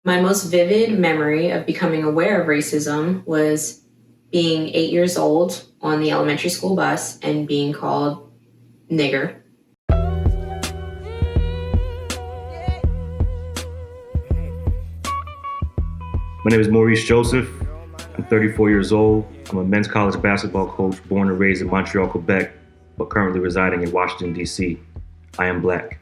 My most vivid memory of becoming aware of racism was being 8 years old on the elementary school bus and being called nigger. My name is Maurice Joseph. I'm 34 years old. I'm a men's college basketball coach, born and raised in Montreal, Quebec, but currently residing in Washington, D.C. I am Black.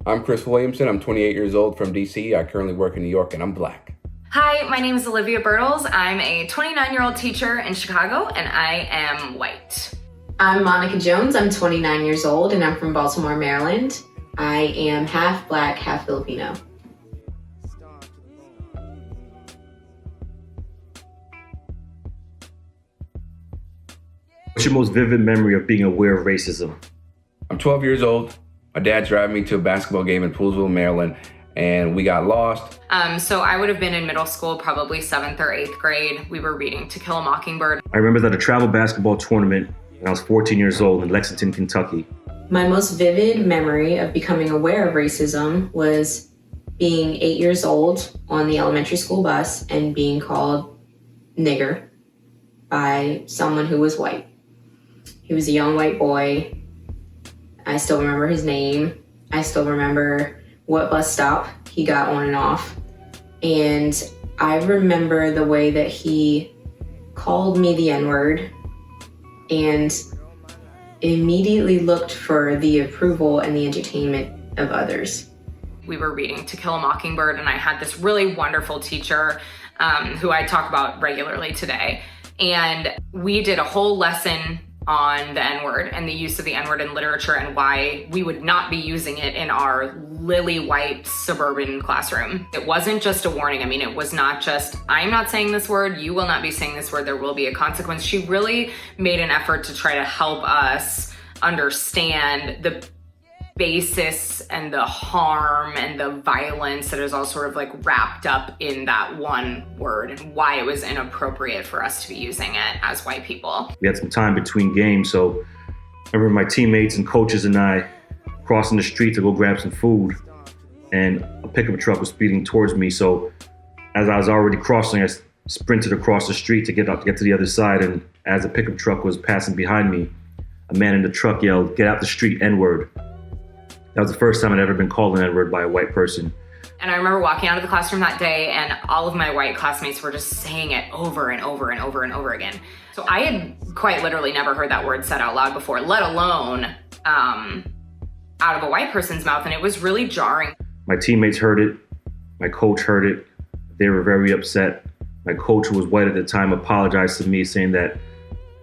I'm Chris Williamson. I'm 28 years old from DC. I currently work in New York and I'm Black. Hi, my name is Olivia. I'm a 29-year-old teacher in Chicago and I am white. I'm Monica Jones. I'm 29 years old and I'm from Baltimore, Maryland. I am half Black, half Filipino. What's your most vivid memory of being aware of racism? I'm 12 years old. My dad's driving me to a basketball game in Poolesville, Maryland, and we got lost. So I would have been in middle school, probably 7th or 8th grade. We were reading To Kill a Mockingbird. I remember that a travel basketball tournament when I was 14 years old in Lexington, Kentucky. My most vivid memory of becoming aware of racism was being 8 years old on the elementary school bus and being called nigger by someone who was white. He was a young white boy. I still remember his name. I still remember what bus stop he got on and off. And I remember the way that he called me the N-word and immediately looked for the approval and the entertainment of others. We were reading To Kill a Mockingbird and I had this really wonderful teacher who I talk about regularly today. And we did a whole lesson on the N-word and the use of the N-word in literature and why we would not be using it in our lily white suburban classroom. It wasn't just a warning. I mean, it was not just, I'm not saying this word, you will not be saying this word, there will be a consequence. She really made an effort to try to help us understand the basis and the harm and the violence that is all sort of like wrapped up in that one word and why it was inappropriate for us to be using it as white people. We had some time between games, so I remember my teammates and coaches and I crossing the street to go grab some food, and a pickup truck was speeding towards me. So as I was already crossing, I sprinted across the street to get to the other side, and as the pickup truck was passing behind me, a man in the truck yelled, "Get out the street, N-word." That was the first time I'd ever been called an N-word by a white person. And I remember walking out of the classroom that day and all of my white classmates were just saying it over and over and over and over again. So I had quite literally never heard that word said out loud before, let alone out of a white person's mouth, and it was really jarring. My teammates heard it. My coach heard it. They were very upset. My coach, who was white at the time, apologized to me, saying that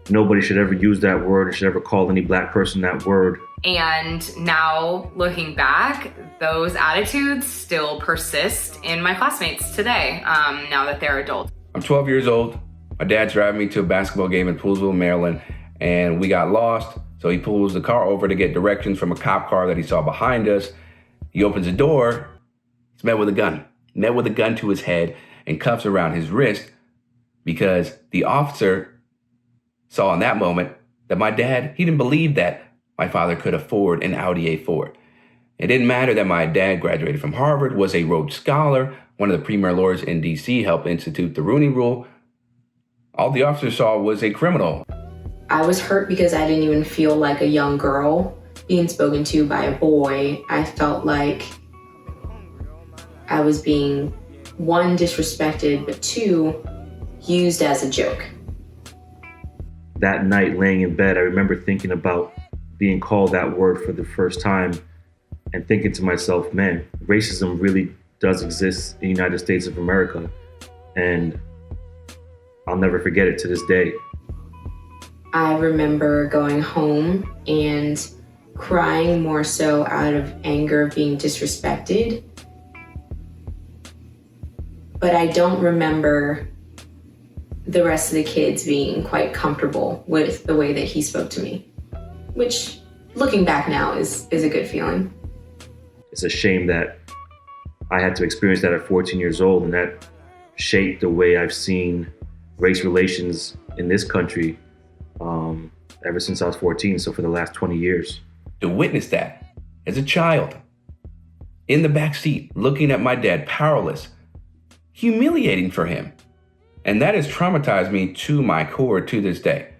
nobody should ever use that word or should ever call any Black person that word. And now, looking back, those attitudes still persist in my classmates today, now that they're adults. I'm 12 years old. My dad's driving me to a basketball game in Poolesville, Maryland, and we got lost. So he pulls the car over to get directions from a cop car that he saw behind us. He opens the door. He's met with a gun to his head and cuffs around his wrist because the officer saw in that moment that my dad, he didn't believe that my father could afford an Audi A4. It didn't matter that my dad graduated from Harvard, was a Rhodes Scholar, one of the premier lawyers in DC, helped institute the Rooney Rule. All the officer saw was a criminal. I was hurt because I didn't even feel like a young girl being spoken to by a boy. I felt like I was being, one, disrespected, but two, used as a joke. That night, laying in bed, I remember thinking about being called that word for the first time and thinking to myself, man, racism really does exist in the United States of America. And I'll never forget it to this day. I remember going home and crying more so out of anger of being disrespected. But I don't remember the rest of the kids being quite comfortable with the way that he spoke to me, which looking back now is a good feeling. It's a shame that I had to experience that at 14 years old, and that shaped the way I've seen race relations in this country ever since I was 14, so for the last 20 years. To witness that as a child, in the back seat, looking at my dad, powerless, humiliating for him. And that has traumatized me to my core to this day.